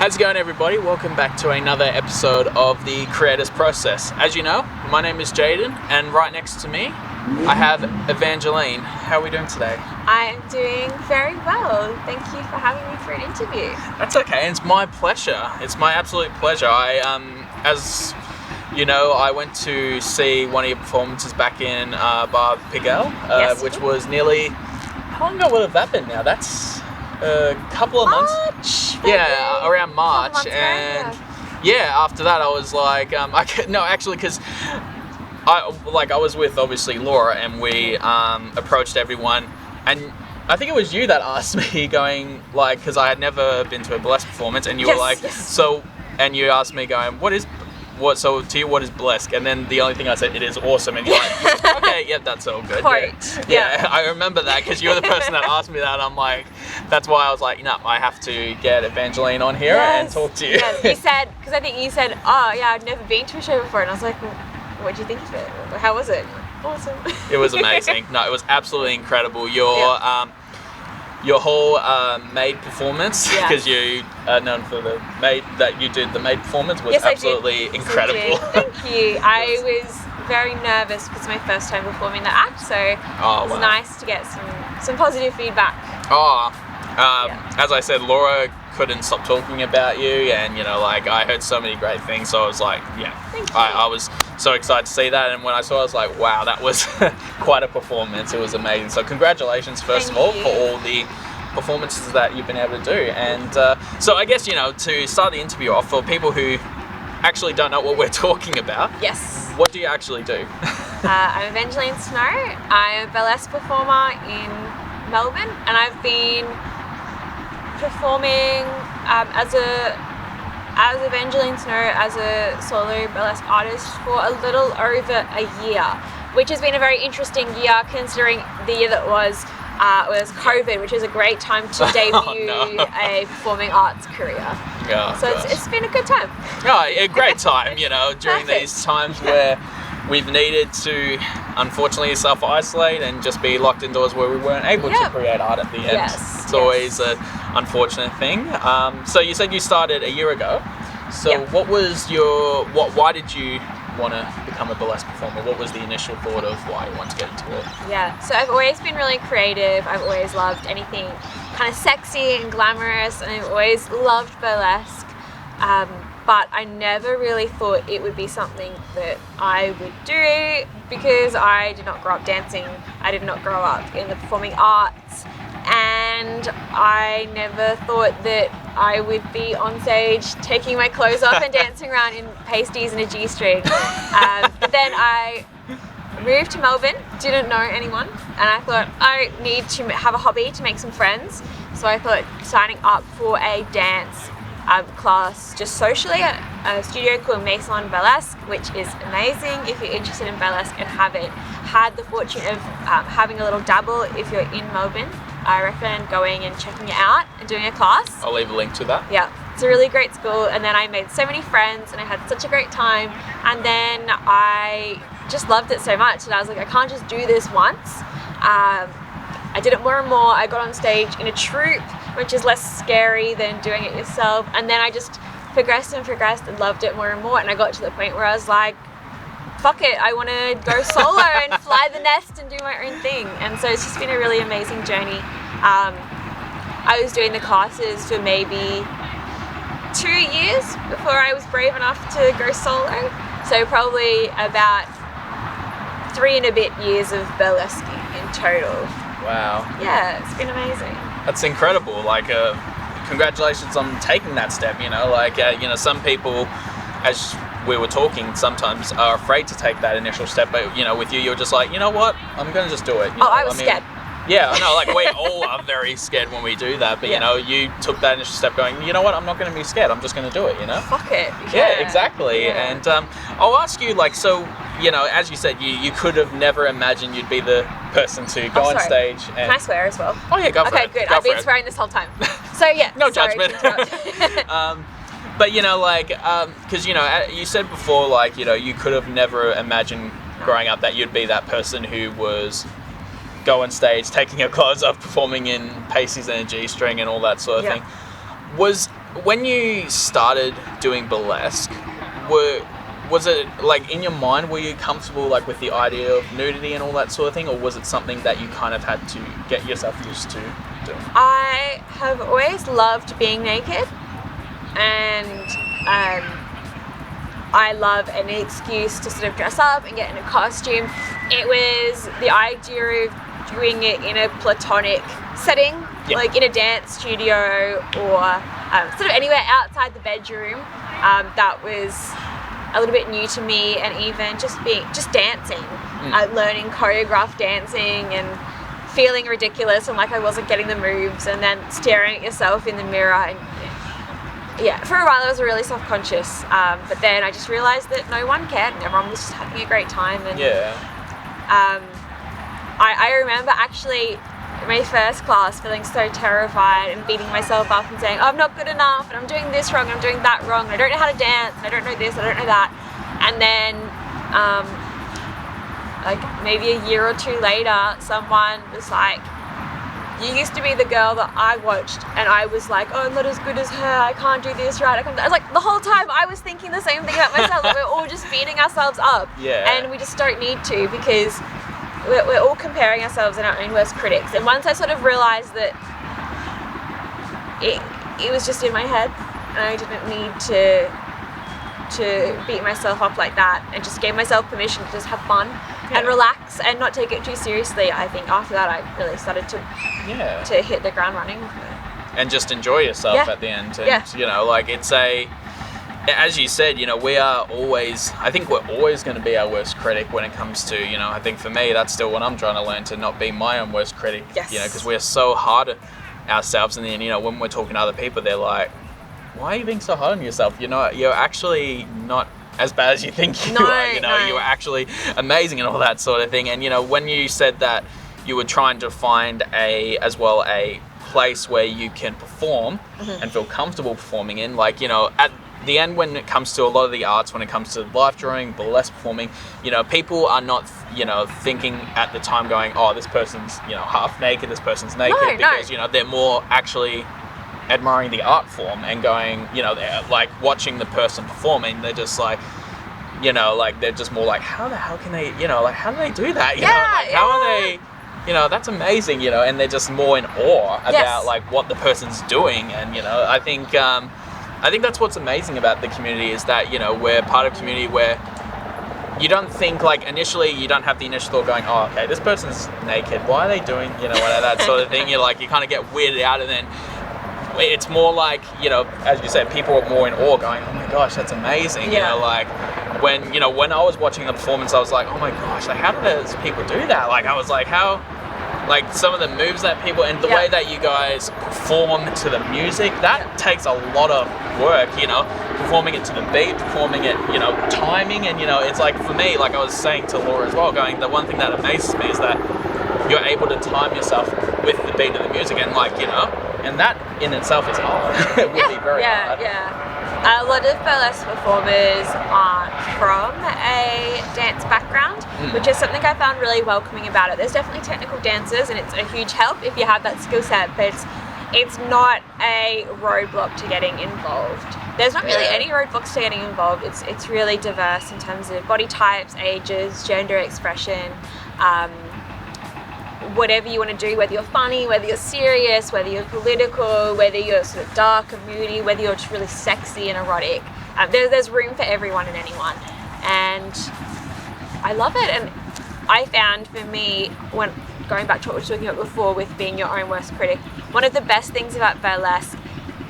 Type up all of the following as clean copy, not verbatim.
How's it going, everybody? Welcome back to another episode of the Creators Process. As you know, my name is Jaden, and right next to me, I have Evangeline. How are we doing today? I'm doing very well. Thank you for having me for an interview. That's okay. It's my pleasure. It's my absolute pleasure. As you know, I went to see one of your performances back in Bar Pigalle, Yes. which was nearly... How long ago would have that been now? That's a couple of months. March, Yeah, around March. Months ago, And yeah, after that I was like, because I was with obviously Laura, and we approached everyone, and I think it was you that asked me, going like, because I had never been to a burlesque performance, and you were like, so, and you asked me going, what is burlesque? And then the only thing I said, it is awesome, and you're like, okay, yeah, that's all good. Yeah, I remember that, because you were the person that asked me that. I'm like, that's why I was like, no, I have to get Evangeline on here and talk to you. Yes, you said, because I think you said, oh yeah, I've never been to a show before, and I was like, well, what do you think of it? How was it? Awesome. It was amazing. No, it was absolutely incredible. Your whole maid performance, because you are known for the maid performance, was absolutely incredible. Thank you. I was very nervous because it's my first time performing the act, so it was nice to get some positive feedback. As I said, Laura couldn't stop talking about you, and I heard so many great things, so I was like, I was so excited to see that, and when I saw it, I was like, wow, that was quite a performance. It was amazing. So congratulations, first of all, for all the performances that you've been able to do. And so I guess, to start the interview off, for people who actually don't know what we're talking about, what do you actually do? I'm Evangeline Snow. I'm a burlesque performer in Melbourne, and I've been performing as Evangeline Snow as a solo burlesque artist for a little over a year, which has been a very interesting year considering the year that was COVID, which is a great time to debut a performing arts career. It's been a good time. A great time, during these times where we've needed to unfortunately self-isolate and just be locked indoors, where we weren't able to create art at the end. It's always an unfortunate thing. So you said you started a year ago. So what was why did you want to become a burlesque performer? What was the initial thought of why you wanted to get into it? So I've always been really creative. I've always loved anything kind of sexy and glamorous, and I've always loved burlesque. But I never really thought it would be something that I would do, because I did not grow up dancing. I did not grow up in the performing arts, and I never thought that I would be on stage taking my clothes off and dancing around in pasties and a G-string. But then I moved to Melbourne, didn't know anyone, and I thought I need to have a hobby to make some friends. So I thought signing up for a dance class just socially at a studio called Maison Burlesque, which is amazing if you're interested in burlesque and haven't had the fortune of having a little dabble. If you're in Melbourne, I recommend going and checking it out and doing a class. I'll leave a link to that. Yeah, it's a really great school, and then I made so many friends and I had such a great time, and then I just loved it so much, and I was like, I can't just do this once. I did it more and more. I got on stage in a troupe, which is less scary than doing it yourself, and then I just progressed and loved it more and more, and I got to the point where I was like, fuck it, I want to go solo and fly the nest and do my own thing. And so it's just been a really amazing journey. I was doing the classes for maybe 2 years before I was brave enough to go solo, so probably about 3 and a bit years of burlesquing in total. Wow. Yeah, it's been amazing. That's incredible. Congratulations on taking that step. Some people, as we were talking, sometimes are afraid to take that initial step, but with you, you're just like, you know what, I'm gonna just do it. I was scared. Yeah, I know, we all are very scared when we do that, but you took that initial step going, you know what, I'm not gonna be scared, I'm just gonna do it, Fuck it. Yeah, exactly. And I'll ask you, as you said, you could have never imagined you'd be the person to go on stage and... Can I swear as well? Oh yeah, go for it. Okay, good. I've been swearing this whole time. So yeah. No judgment. But because you said before, you could have never imagined growing up that you'd be that person who was go on stage taking her clothes off, performing in pasties and a G-string and all that sort of thing. Was when you started doing burlesque, was it like in your mind, were you comfortable like with the idea of nudity and all that sort of thing, or was it something that you kind of had to get yourself used to doing? I have always loved being naked, and I love any excuse to sort of dress up and get in a costume. It was the idea of doing it in a platonic setting, like in a dance studio or sort of anywhere outside the bedroom. That was a little bit new to me, and even just dancing, learning choreographed dancing and feeling ridiculous and like I wasn't getting the moves, and then staring at yourself in the mirror. And yeah, for a while I was really self-conscious, but then I just realized that no one cared and everyone was just having a great time. And I remember actually in my first class feeling so terrified and beating myself up and saying, oh, I'm not good enough and I'm doing this wrong, I'm doing that wrong, and I don't know how to dance, and I don't know this, I don't know that. And then like maybe a year or two later, someone was like, you used to be the girl that I watched, and I was like, oh, I'm not as good as her, I can't do this right. I was like, the whole time I was thinking the same thing about myself. Like, we're all just beating ourselves up, and we just don't need to, because we're all comparing ourselves and our own worst critics. And once I sort of realized that it was just in my head, and I didn't need to beat myself up like that, and just gave myself permission to just have fun and relax and not take it too seriously, I think after that I really started to hit the ground running. And just enjoy yourself at the end. And, you know, like as you said, you know, I think we're always going to be our worst critic when it comes to, you know, I think for me, that's still what I'm trying to learn, to not be my own worst critic, you know, because we're so hard on ourselves. And then, you know, when we're talking to other people, they're like, why are you being so hard on yourself? You know, you're actually not as bad as you think you are, you know, you're actually amazing and all that sort of thing. And, you know, when you said that you were trying to find a place where you can perform and feel comfortable performing in, like, you know, at the end, when it comes to a lot of the arts, when it comes to live drawing, burlesque performing, you know, people are not, you know, thinking at the time going, oh, this person's, you know, half naked, this person's naked, because, you know, they're more actually admiring the art form and going, you know, they're like watching the person performing, they're just like, you know, like they're just more like, how the hell can they, you know, like how do they do that, you know, like how are they, you know, that's amazing, you know, and they're just more in awe about like what the person's doing. And, you know, I think that's what's amazing about the community, is that, you know, we're part of a community where you don't think, like, initially you don't have the initial thought going, oh, okay, this person's naked, why are they doing, you know, that sort of thing. You're like, you kind of get weirded out, and then it's more like, you know, as you said, people are more in awe going, oh my gosh, that's amazing. You know, like when I was watching the performance, I was like, oh my gosh, like how do those people do that? Like I was like, how, like some of the moves that people, and the way that you guys perform to the music, that takes a lot of work, you know, performing it to the beat, performing it, you know, timing. And, you know, it's like, for me, like I was saying to Laura as well, going, the one thing that amazes me is that you're able to time yourself with the beat of the music, and, like, you know, and that in itself is hard. It would be very hard. A lot of burlesque performers aren't from a dance background, which is something I found really welcoming about it. There's definitely technical dancers, and it's a huge help if you have that skill set, but it's not a roadblock to getting involved. There's not really any roadblocks to getting involved. It's really diverse in terms of body types, ages, gender expression, whatever you want to do, whether you're funny, whether you're serious, whether you're political, whether you're sort of dark and moody, whether you're just really sexy and erotic. There's room for everyone and anyone, and I love it. And I found, for me, when going back to what we were talking about before with being your own worst critic, one of the best things about burlesque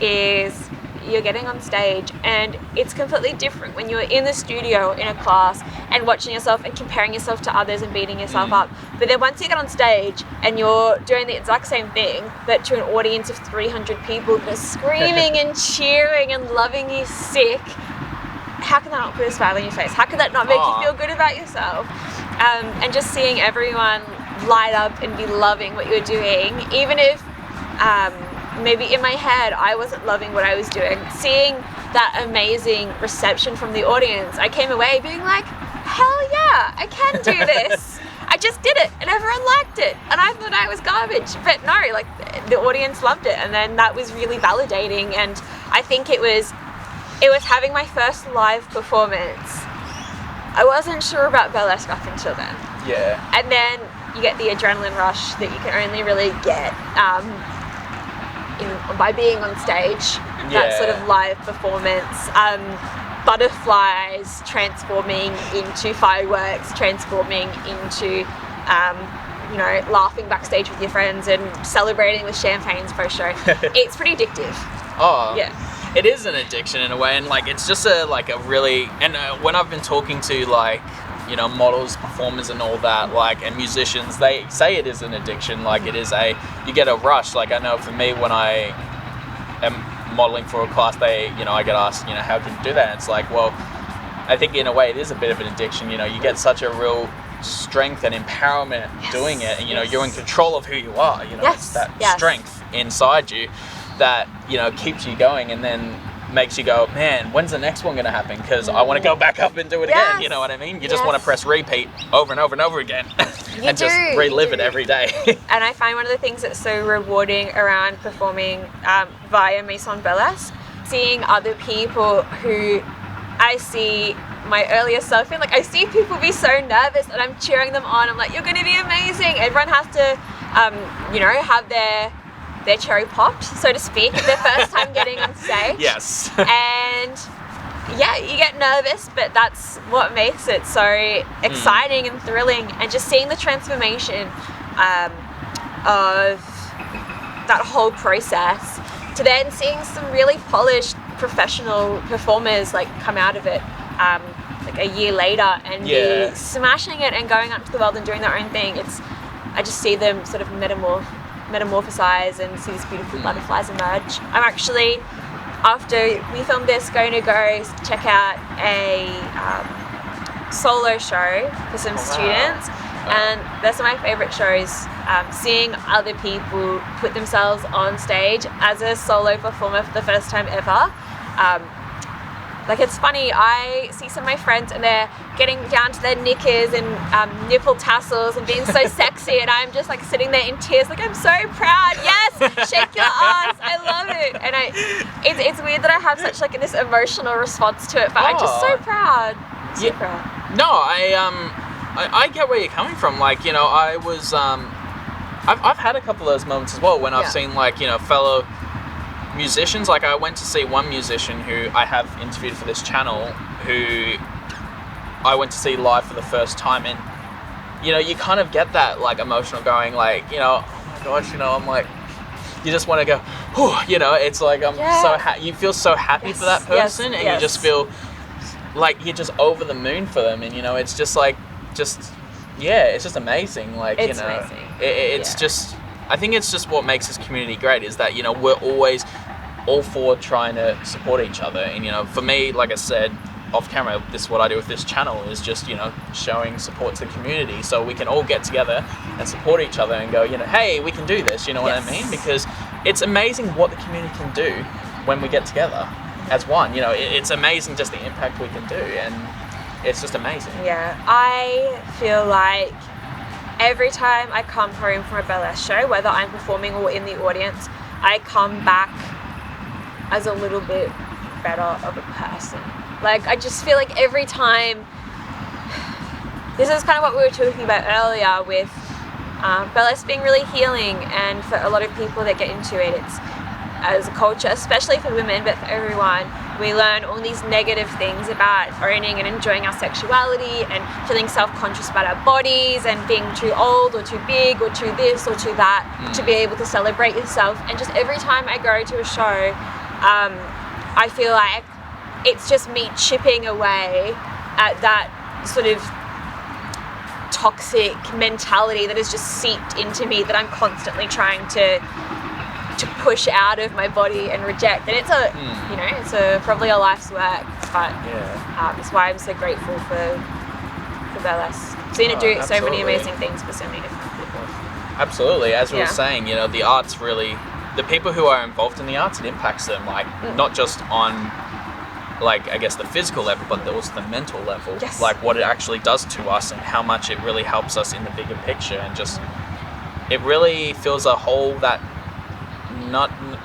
is you're getting on stage, and it's completely different when you're in the studio in a class and watching yourself and comparing yourself to others and beating yourself up. But then once you get on stage and you're doing the exact same thing, but to an audience of 300 people that are screaming and cheering and loving you sick, how can that not put a smile on your face? How can that not make you feel good about yourself? And just seeing everyone light up and be loving what you're doing, even if maybe in my head I wasn't loving what I was doing, seeing that amazing reception from the audience, I came away being like, hell yeah, I can do this. I just did it and everyone liked it and I thought I was garbage, but no, like the audience loved it, and then that was really validating. And I think it was having my first live performance. I wasn't sure about burlesque up until then. Yeah. And then you get the adrenaline rush that you can only really get by being on stage. That sort of live performance. Butterflies transforming into fireworks, transforming into, laughing backstage with your friends and celebrating with champagnes post-show. It's pretty addictive. Oh. Yeah. It is an addiction in a way, and like it's just a really, and when I've been talking to like, models, performers and all that, like, and musicians, they say it is an addiction. Like it is you get a rush. Like I know for me, when I am modeling for a class, I get asked, how can you do that? And it's like, well, I think in a way it is a bit of an addiction. You get such a real strength and empowerment doing it, and you're in control of who you are. It's that strength inside you that keeps you going, and then makes you go, man, when's the next one gonna happen? Because I want to go back up and do it again. You know what I mean? You just want to press repeat over and over and over again, and just relive it every day. And I find one of the things that's so rewarding around performing via Maison Burlesque, seeing other people who I see my earlier self in. Like I see people be so nervous, and I'm cheering them on. I'm like, you're gonna be amazing. Everyone has to, have their cherry popped, so to speak, their first time getting on stage. Yes. And you get nervous, but that's what makes it so exciting and thrilling. And just seeing the transformation of that whole process, to then seeing some really polished professional performers like come out of it like a year later and be smashing it and going out into the world and doing their own thing. I just see them sort of metamorphosize and see these beautiful butterflies emerge. I'm actually, after we filmed this, going to go check out a solo show for some students, and that's one of my favorite shows, seeing other people put themselves on stage as a solo performer for the first time ever. Like it's funny, I see some of my friends and they're getting down to their knickers and nipple tassels and being so sexy, and I'm just like sitting there in tears like, I'm so proud. Yes, shake your ass, I love it. And it's weird that I have such like this emotional response to it, but I'm just so proud. So proud. No, I get where you're coming from. Like, I was I've had a couple of those moments as well when I've seen like, fellow musicians. Like I went to see one musician who I have interviewed for this channel, who I went to see live for the first time, and you kind of get that like emotional going, like oh my gosh, I'm like, you just want to go, whew, it's like you feel so happy for that person, and you just feel like you're just over the moon for them, and it's just like it's just amazing. Like it's amazing. It's just, I think it's just what makes this community great, is that we're always all for trying to support each other. And for me, like I said off camera, this is what I do with this channel, is just showing support to the community, so we can all get together and support each other and go, hey, we can do this. You know what I mean? Because it's amazing what the community can do when we get together as one. It's amazing just the impact we can do, and it's just amazing. Yeah, I feel like every time I come home from a burlesque show, whether I'm performing or in the audience, I come back as a little bit better of a person. Like I just feel like every time, this is kind of what we were talking about earlier with burlesque being really healing, and for a lot of people that get into it, it's as a culture, especially for women, but for everyone, we learn all these negative things about owning and enjoying our sexuality and feeling self-conscious about our bodies and being too old or too big or too this or too that to be able to celebrate yourself. And just every time I go to a show, I feel like it's just me chipping away at that sort of toxic mentality that has just seeped into me, that I'm constantly trying to push out of my body and reject. And it's it's probably a life's work, but that's why I'm so grateful for burlesque. Seeing it do so many amazing things for so many different people. Absolutely. As we were saying, the arts really, the people who are involved in the arts, it impacts them, like not just on like, I guess the physical level, but also the mental level. Yes. Like what it actually does to us and how much it really helps us in the bigger picture, and just it really fills a hole that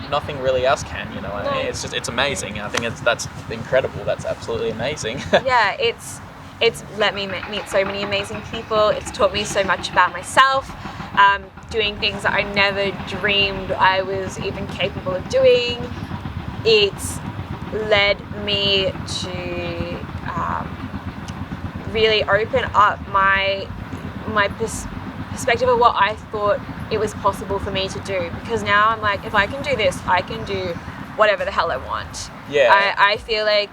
nothing really else can, you know. No. It's amazing. I think that's incredible. That's absolutely amazing. Yeah, it's let me meet so many amazing people. It's taught me so much about myself, doing things that I never dreamed I was even capable of doing. It's led me to really open up my perspective of what I thought it was possible for me to do, because now I'm like, if I can do this, I can do whatever the hell I want. Yeah. I feel like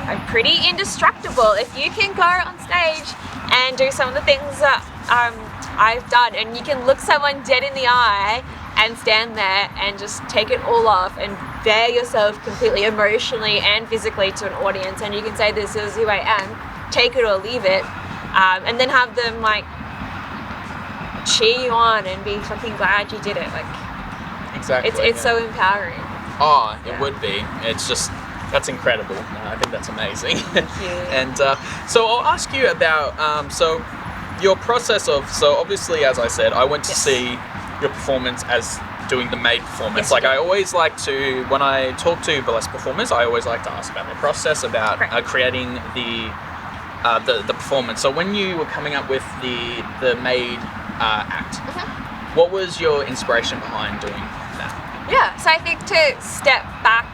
I'm pretty indestructible. If you can go on stage and do some of the things that I've done, and you can look someone dead in the eye and stand there and just take it all off and bare yourself completely emotionally and physically to an audience, and you can say, this is who I am, take it or leave it, and then have them like cheer you on and be fucking glad you did it. Like, exactly. It's so empowering. Oh, it would be. It's just, that's incredible. I think that's amazing. Thank you. And so I'll ask you about, so your process of, so obviously, as I said, I went to see your performance as doing the maid performance. Yes, like I always like to, when I talk to burlesque performers, I always like to ask about their process, about creating the performance. So when you were coming up with the maid act, what was your inspiration behind doing that? Yeah, so I think to step back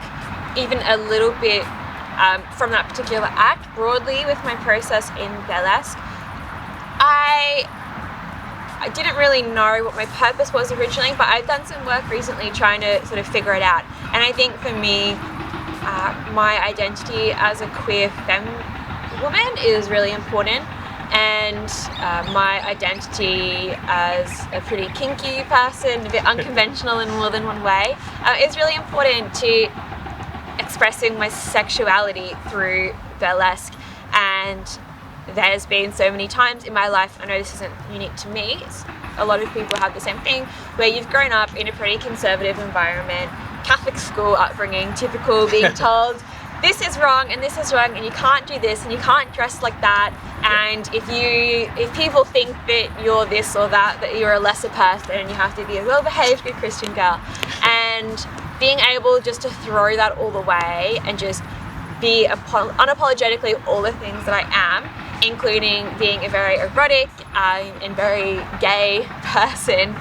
even a little bit from that particular act, broadly with my process in burlesque, I didn't really know what my purpose was originally, but I've done some work recently trying to sort of figure it out. And I think for me, my identity as a queer femme woman is really important, and my identity as a pretty kinky person, a bit unconventional in more than one way, is really important to expressing my sexuality through burlesque. And there's been so many times in my life, I know this isn't unique to me, a lot of people have the same thing, where you've grown up in a pretty conservative environment, Catholic school upbringing, typical, being told this is wrong and this is wrong and you can't do this and you can't dress like that, and if people think that you're this or that you're a lesser person and you have to be a well-behaved good Christian girl. And being able just to throw that all away and just be unapologetically all the things that I am, including being a very erotic and very gay person,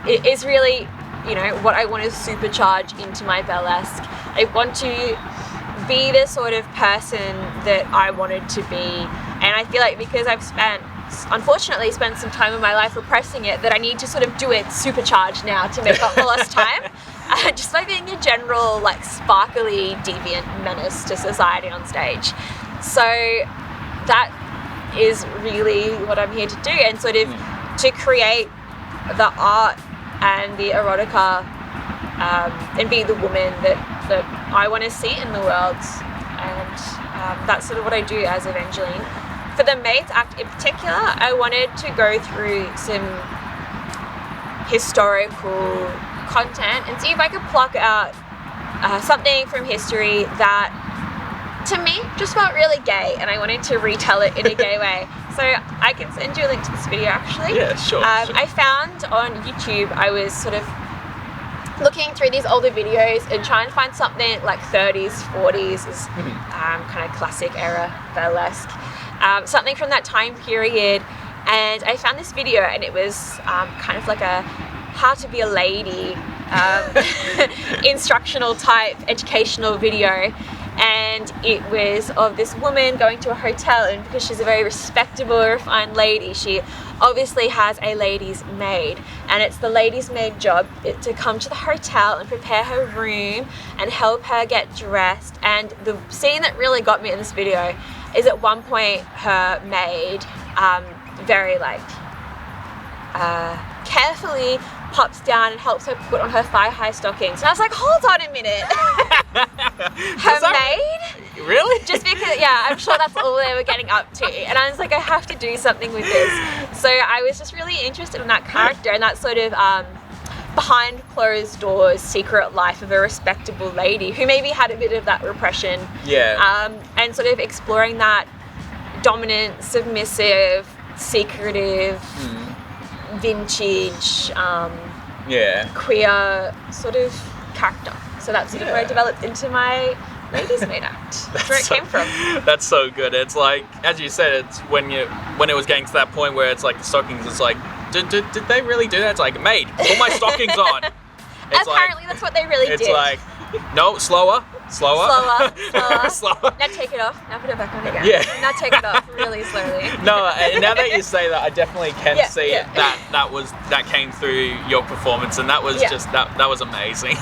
it is really, you know, what I want to supercharge into my burlesque. I want to be the sort of person that I wanted to be, and I feel like because I've unfortunately spent some time in my life repressing it, that I need to sort of do it supercharged now to make up for lost time, just by being a general like sparkly deviant menace to society on stage. So that is really what I'm here to do, and sort of to create the art and the erotica, and be the woman that I want to see in the world. And that's sort of what I do as Evangeline. For the Maids Act in particular, I wanted to go through some historical content and see if I could pluck out something from history that to me just felt really gay, and I wanted to retell it in a gay way. So I can send you a link to this video actually. Yeah, sure. I found on YouTube, I was sort of looking through these older videos and trying to find something like 30s, 40s, is kind of classic era burlesque, something from that time period. And I found this video, and it was kind of like a how to be a lady instructional type educational video. And it was of this woman going to a hotel, and because she's a very respectable, refined lady, she obviously has a lady's maid, and it's the lady's maid job to come to the hotel and prepare her room and help her get dressed. And the scene that really got me in this video is at one point her maid very like carefully pops down and helps her put on her thigh-high stockings. And I was like, hold on a minute. Her maid? Really? Just because, yeah, I'm sure that's all they were getting up to. And I was like, I have to do something with this. So I was just really interested in that character and that sort of behind closed doors secret life of a respectable lady who maybe had a bit of that repression. And sort of exploring that dominant, submissive, secretive, vintage, queer sort of character. So that's sort of where I developed into my Ladies' Maid Act. That's where it came from. That's so good. It's like, as you said, it's when it was getting to that point where it's like the stockings, it's like, did they really do that? It's like, maid, put my stockings on. It's apparently that's what they really did. It's like, no, slower. Slower. Now take it off. Now put it back on again. Yeah. Now take it off really slowly. No, and now that you say that, I definitely can see that came through your performance, and that was just that was amazing.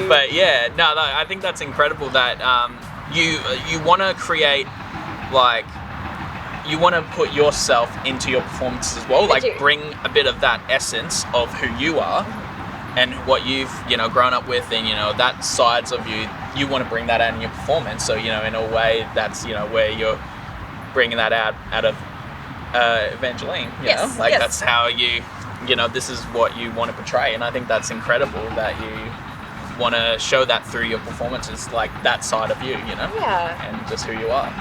But no, I think that's incredible that you want to create, like, you want to put yourself into your performances as well, like bring a bit of that essence of who you are and what you've grown up with, and that sides of you want to bring that out in your performance. So in a way that's where you're bringing that out of Evangeline, that's how you this is what you want to portray, and I think that's incredible that you want to show that through your performances, like that side of you, and just who you are.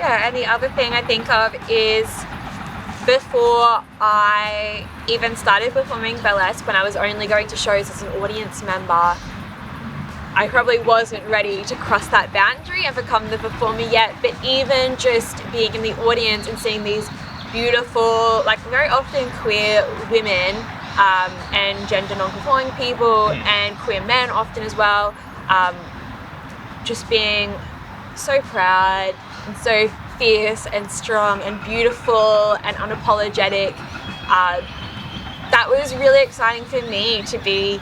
And the other thing I think of is, before I even started performing burlesque, when I was only going to shows as an audience member, I probably wasn't ready to cross that boundary and become the performer yet. But even just being in the audience and seeing these beautiful, like very often queer women and gender non-conforming people and queer men often as well, just being so proud and so fierce and strong and beautiful and unapologetic. That was really exciting for me to be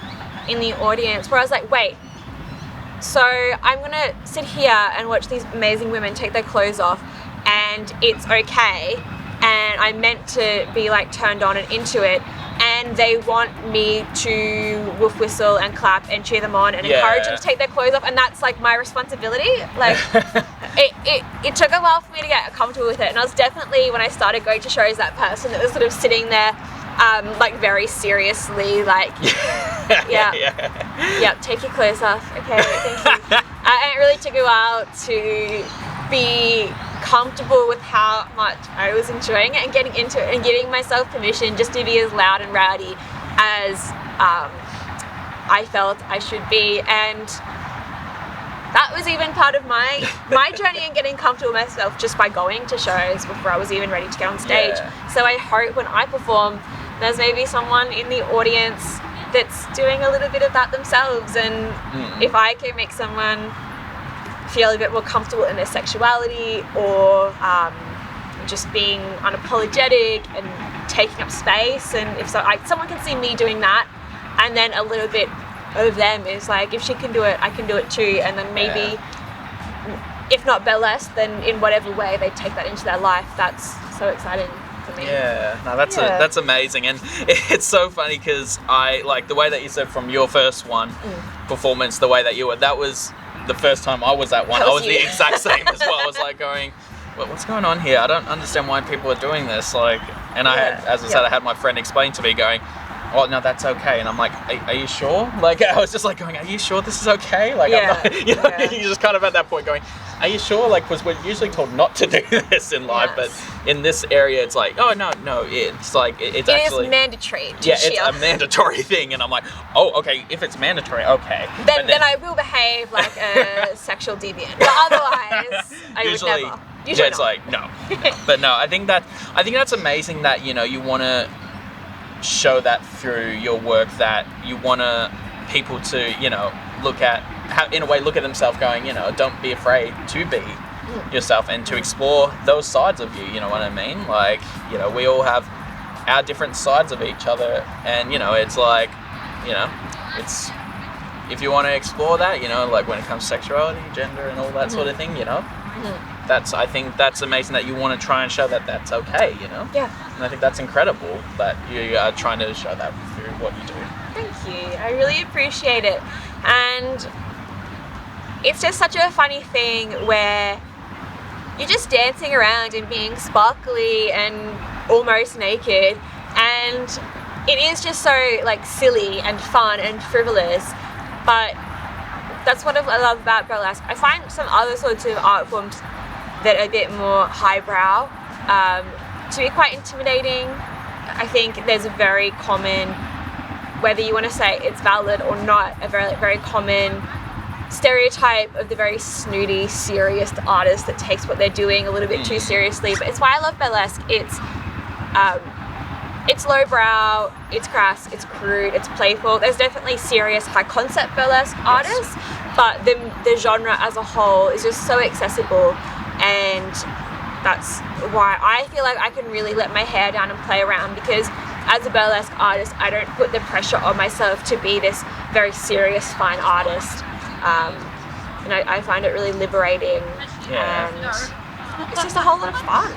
in the audience, where I was like, wait, so I'm gonna sit here and watch these amazing women take their clothes off, and it's okay, and I'm meant to be like turned on and into it, and they want me to woof whistle and clap and cheer them on and encourage them to take their clothes off, and that's like my responsibility. Like it took a while for me to get comfortable with it, and I was definitely, when I started going to shows, that person that was sort of sitting there like very seriously, like take your clothes off, okay, thank you. And it really took a while to be comfortable with how much I was enjoying it and getting into it and giving myself permission just to be as loud and rowdy as I felt I should be. And that was even part of my journey in getting comfortable with myself, just by going to shows before I was even ready to get on stage. So I hope when I perform, there's maybe someone in the audience that's doing a little bit of that themselves, and if I can make someone feel a bit more comfortable in their sexuality, or just being unapologetic and taking up space, and if so, someone can see me doing that, and then a little bit of them is like, if she can do it, I can do it too, and then maybe if not burlesque, then in whatever way they take that into their life. That's so exciting for me. That's amazing, and it's so funny because I like the way that you said from your first one performance, the way that you were, that was the first time I was at one. I was the exact same as well. I was like going, what's going on here? I don't understand why people are doing this. Like, and I had, as I said, I had my friend explain to me going, oh no, that's okay. And I'm like, are you sure? Like, I was just like going, are you sure this is okay? Like, I'm not, you're just kind of at that point going, are you sure? Like, because we're usually told not to do this in life, but in this area, it's like, oh no, it's like it's actually mandatory. It's a mandatory thing, and I'm like, oh, okay, if it's mandatory, okay. Then I will behave like a sexual deviant, but otherwise, I would never. Usually it's like no. But no, I think that's amazing that you want to show that through your work, that you want people to look at themselves going, don't be afraid to be yourself and to explore those sides of you, you know what I mean? Like, we all have our different sides of each other, and it's like, it's, if you want to explore that, like when it comes to sexuality, gender and all that sort of thing, I think that's amazing that you want to try and show that that's okay, Yeah. And I think that's incredible that you are trying to show that through what you do. Thank you. I really appreciate it. And it's just such a funny thing where you're just dancing around and being sparkly and almost naked, and it is just so like silly and fun and frivolous, but that's what I love about burlesque. I find some other sorts of art forms that are a bit more highbrow to be quite intimidating. I think there's a very common, whether you want to say it's valid or not, a very, very common stereotype of the very snooty, serious artist that takes what they're doing a little bit too seriously. But it's why I love burlesque. It's lowbrow, it's crass, it's crude, it's playful. There's definitely serious, high concept burlesque artists, but the genre as a whole is just so accessible, and that's why I feel like I can really let my hair down and play around, because as a burlesque artist, I don't put the pressure on myself to be this very serious, fine artist. And I find it really liberating, and it's just a whole lot of fun.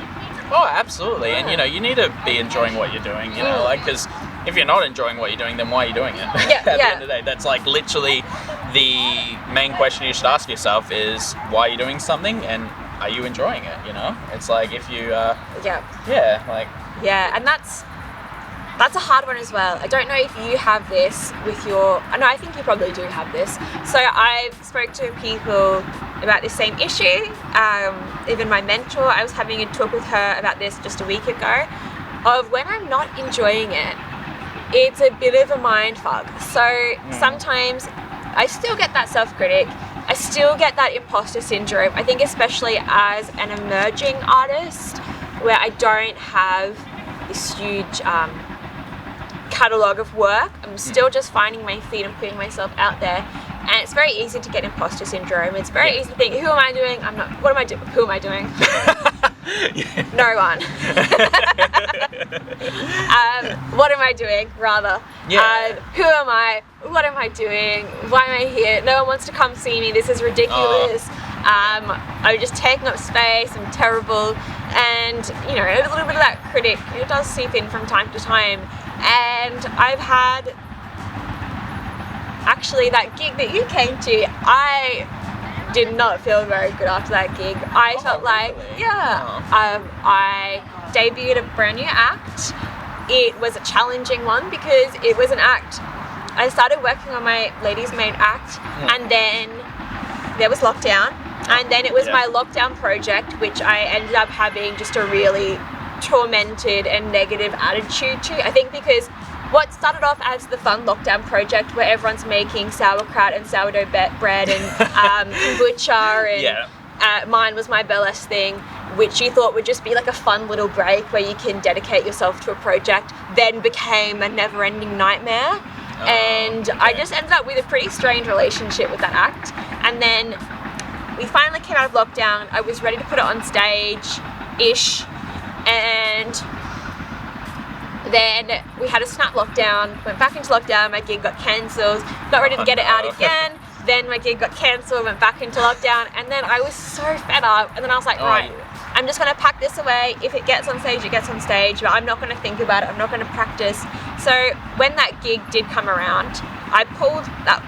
Oh, absolutely. And you need to be enjoying what you're doing, like, because if you're not enjoying what you're doing, then why are you doing it? At the end of the day, that's like literally the main question you should ask yourself is, why are you doing something, and are you enjoying it? It's like if you and that's a hard one as well. I don't know if you have this with your... No, I think you probably do have this. So I've spoke to people about this same issue. Even my mentor, I was having a talk with her about this just a week ago, of when I'm not enjoying it, it's a bit of a mind fuck. So sometimes I still get that self-critic. I still get that imposter syndrome. I think especially as an emerging artist, where I don't have this huge... catalogue of work. I'm still just finding my feet and putting myself out there, and it's very easy to get imposter syndrome. It's very easy to think, who am I doing? I'm not. What am I doing? Who am I doing? No one. What am I doing? Rather. Who am I? What am I doing? Why am I here? No one wants to come see me. This is ridiculous. I'm just taking up space. I'm terrible. And a little bit of that critic, it does seep in from time to time. And I've had, actually, that gig that you came to, I did not feel very good after that gig. I felt like, I debuted a brand new act. It was a challenging one because it was an act. I started working on my Ladies Maid act, and then there was lockdown, and then it was my lockdown project, which I ended up having just a really tormented and negative attitude to. I think because what started off as the fun lockdown project where everyone's making sauerkraut and sourdough bread and kombucha, and mine was my burlesque thing, which you thought would just be like a fun little break where you can dedicate yourself to a project, then became a never-ending nightmare. I just ended up with a pretty strained relationship with that act. And then we finally came out of lockdown. I was ready to put it on stage-ish. And then we had a snap lockdown, went back into lockdown, my gig got cancelled, got ready to get it out again, then my gig got cancelled, went back into lockdown, and then I was so fed up, and then I was like, right, I'm just going to pack this away. If it gets on stage, it gets on stage, but I'm not going to think about it, I'm not going to practice. So when that gig did come around, I pulled that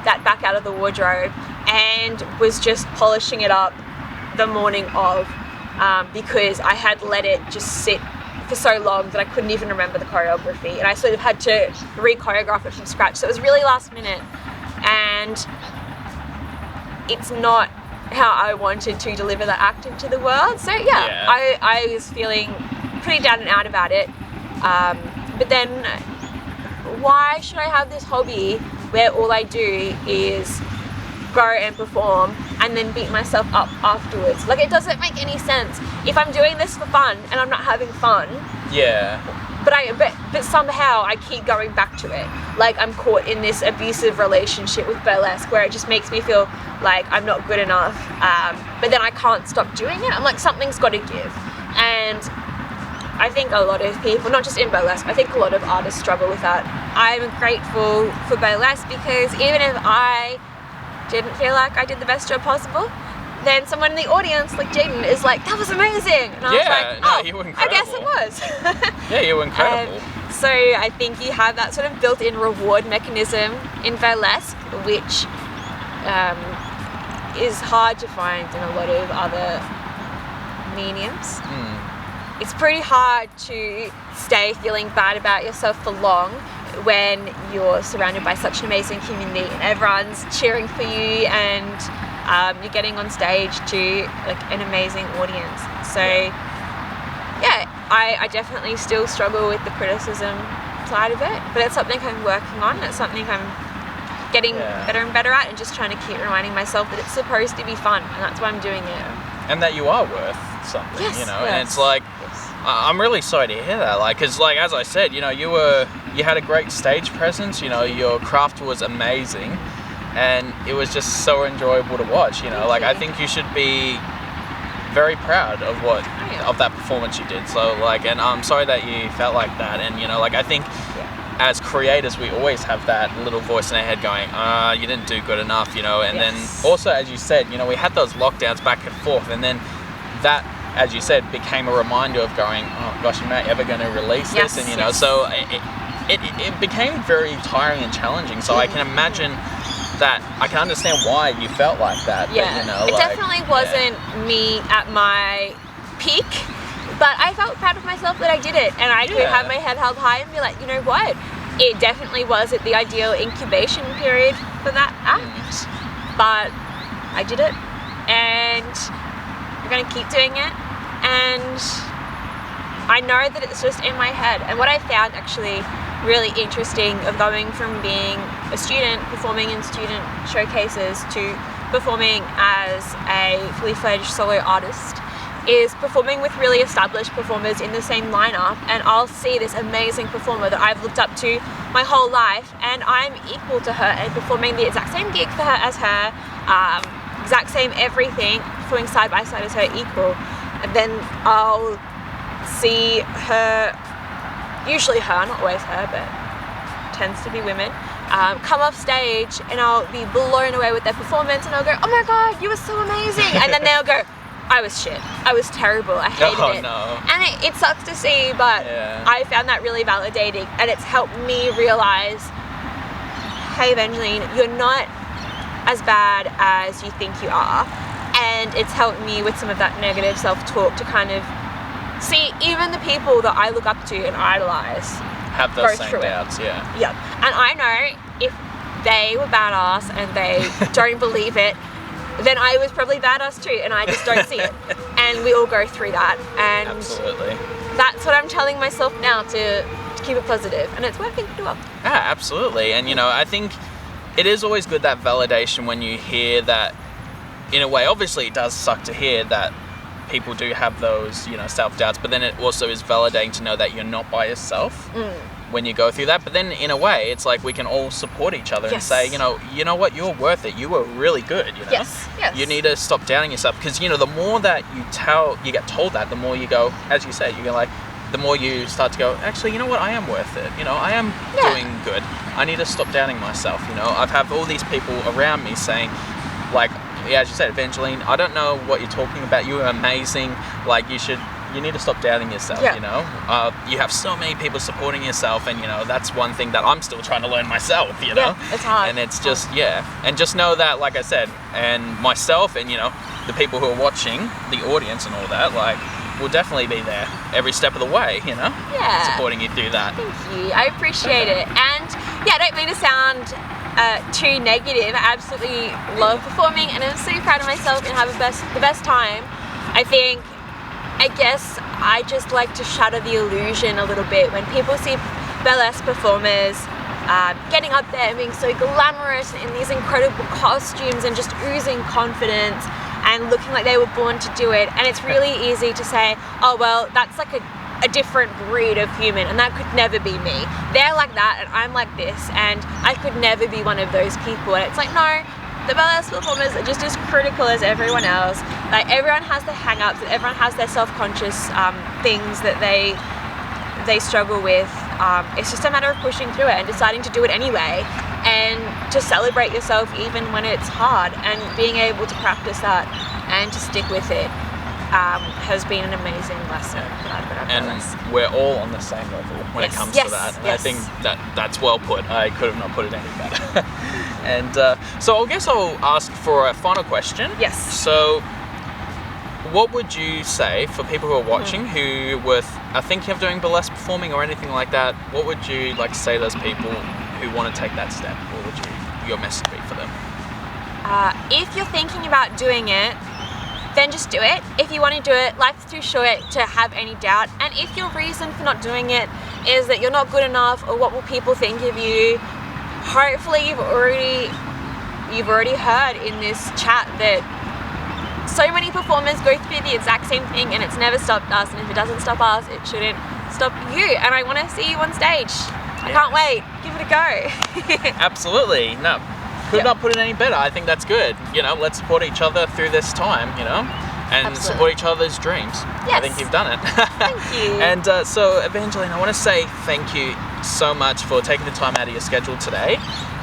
back out of the wardrobe and was just polishing it up the morning of. Because I had let it just sit for so long that I couldn't even remember the choreography, and I sort of had to re-choreograph it from scratch. So it was really last minute, and it's not how I wanted to deliver that act into the world. So I was feeling pretty down and out about it. But then why should I have this hobby where all I do is go and perform and then beat myself up afterwards? Like, it doesn't make any sense. If I'm doing this for fun and I'm not having fun, but somehow I keep going back to it. Like, I'm caught in this abusive relationship with burlesque where it just makes me feel like I'm not good enough, but then I can't stop doing it. I'm like, something's got to give. And I think a lot of people, not just in burlesque, I think a lot of artists struggle with that. I'm grateful for burlesque because even if I didn't feel like I did the best job possible, then someone in the audience, like Jaden, is like, that was amazing. And I was like, you were incredible. I guess it was. You were incredible. So I think you have that sort of built-in reward mechanism in burlesque, which is hard to find in a lot of other mediums. it's pretty hard to stay feeling bad about yourself for long when you're surrounded by such an amazing community and everyone's cheering for you, and you're getting on stage to like an amazing audience. So yeah, I definitely still struggle with the criticism side of it, but it's something I'm working on. It's something I'm getting better and better at, and just trying to keep reminding myself that it's supposed to be fun, and that's why I'm doing it. And that you are worth something, Yes, you know. yes. And it's like, I'm really sorry to hear that, like, because like as I said, you know, you had a great stage presence, you know, your craft was amazing, and it was just so enjoyable to watch, you know. Thank like you. I think you should be very proud of of that performance you did. So like, and I'm sorry that you felt like that, and you know, like I think as creators we always have that little voice in our head going, you didn't do good enough, you know. And then also, as you said, you know, we had those lockdowns back and forth, and then that, as you said, became a reminder of going, oh gosh, am I ever going to release this? And you know, so it became very tiring and challenging. So I can imagine that, I can understand why you felt like that. Yeah, but, you know, it like, definitely wasn't me at my peak, but I felt proud of myself that I did it, and I could have my head held high and be like, you know what, it definitely was at the ideal incubation period for that act, but I did it, and I'm going to keep doing it, and I know that it's just in my head. And what I found actually really interesting of going from being a student performing in student showcases to performing as a fully fledged solo artist is performing with really established performers in the same lineup, and I'll see this amazing performer that I've looked up to my whole life, and I'm equal to her and performing the exact same gig for her as her, exact same everything, performing side by side as her equal. And then I'll see her, usually her, not always her, but tends to be women, come off stage, and I'll be blown away with their performance, and I'll go, oh my god, you were so amazing, and then they'll go, I was shit, I was terrible, I hated it. No. And it sucks to see, but I found that really validating, and it's helped me realize, hey Evangeline, you're not as bad as you think you are. And it's helped me with some of that negative self-talk to kind of see even the people that I look up to and idolize have those same doubts. Yeah. And I know if they were badass and they don't believe it, then I was probably badass too, and I just don't see it. And we all go through that, and absolutely, that's what I'm telling myself now, to keep it positive, and it's working pretty well. Yeah, absolutely. And you know, I think it is always good, that validation, when you hear that. In a way, obviously it does suck to hear that people do have those, you know, self-doubts, but then it also is validating to know that you're not by yourself when you go through that. But then in a way, it's like we can all support each other and say, you know what, you're worth it, you were really good, you know. Yes. You need to stop doubting yourself, because you know, the more that you get told that, the more you go, as you said, you go like, the more you start to go, actually, you know what, I am worth it, you know, I am doing good, I need to stop doubting myself, you know. I've had all these people around me saying, like, as you said, Evangeline, I don't know what you're talking about, you are amazing, like you need to stop doubting yourself, you know. You have so many people supporting yourself, and you know, that's one thing that I'm still trying to learn myself, you know. It's hard. And it's just, and just know that, like I said, and myself, and you know, the people who are watching, the audience and all that, like, will definitely be there every step of the way, you know, supporting you through that. Thank you, I appreciate it. And I don't mean to sound too negative. I absolutely love performing, and I'm so proud of myself and have the best time. I guess I just like to shatter the illusion a little bit when people see burlesque performers getting up there and being so glamorous in these incredible costumes and just oozing confidence and looking like they were born to do it. And it's really easy to say, oh well, that's like a different breed of human, and that could never be me. They're like that and I'm like this, and I could never be one of those people. And it's like, no, the burlesque performers are just as critical as everyone else. Like, everyone has their hang-ups, and everyone has their self-conscious things that they struggle with. It's just a matter of pushing through it and deciding to do it anyway, and to celebrate yourself even when it's hard, and being able to practice that and to stick with it has been an amazing lesson that I've got. And we're all on the same level when it comes to that. And I think that's well put. I could have not put it any better. And so I guess I'll ask for a final question. Yes. So what would you say for people who are watching who are thinking of doing burlesque performing or anything like that? What would you like to say to those people who want to take that step? What would your message be for them? If you're thinking about doing it, then just do it. If you want to do it, life's too short to have any doubt. And if your reason for not doing it is that you're not good enough or what will people think of you, hopefully you've already heard in this chat that so many performers go through the exact same thing, and it's never stopped us, and if it doesn't stop us, it shouldn't stop you. And I want to see you on stage. I can't wait. Give it a go. Absolutely. No, could not put it any better. I think that's good. You know, let's support each other through this time, you know, and support each other's dreams. Yes. I think you've done it. Thank you. And so, Evangeline, I want to say thank you so much for taking the time out of your schedule today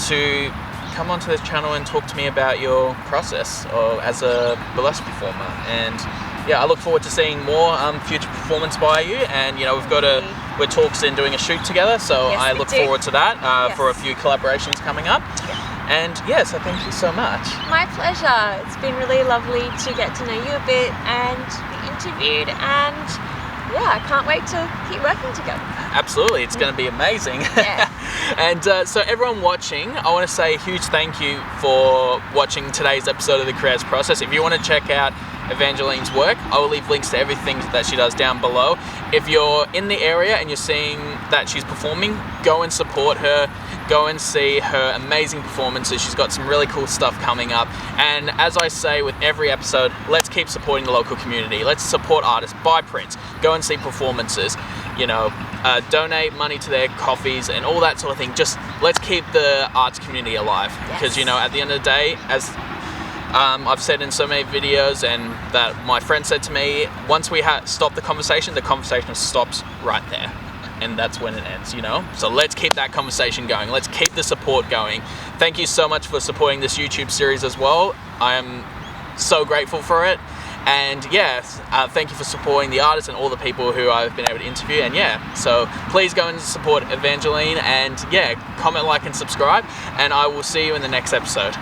to come onto this channel and talk to me about your process as a burlesque performer. And yeah, I look forward to seeing more future performance by you. And you know, we're talks in doing a shoot together, so yes, I look forward to that for a few collaborations coming up. And yeah, so thank you so much. My pleasure. It's been really lovely to get to know you a bit and be interviewed, and yeah, I can't wait to keep working together. Absolutely, it's going to be amazing. Yeah. And so everyone watching, I want to say a huge thank you for watching today's episode of The Creative Process. If you want to check out Evangeline's work, I will leave links to everything that she does down below. If you're in the area and you're seeing that she's performing, go and support her. Go and see her amazing performances. She's got some really cool stuff coming up. And as I say with every episode, let's keep supporting the local community. Let's support artists, buy prints, go and see performances, you know, donate money to their coffees and all that sort of thing. Just let's keep the arts community alive. Because, you know, at the end of the day, as I've said in so many videos, and that my friend said to me, once we stop the conversation stops right there. And that's when it ends, you know? So let's keep that conversation going. Let's keep the support going. Thank you so much for supporting this YouTube series as well. I am so grateful for it. And yes, thank you for supporting the artists and all the people who I've been able to interview. And yeah, so please go and support Evangeline, and yeah, comment, like, and subscribe. And I will see you in the next episode.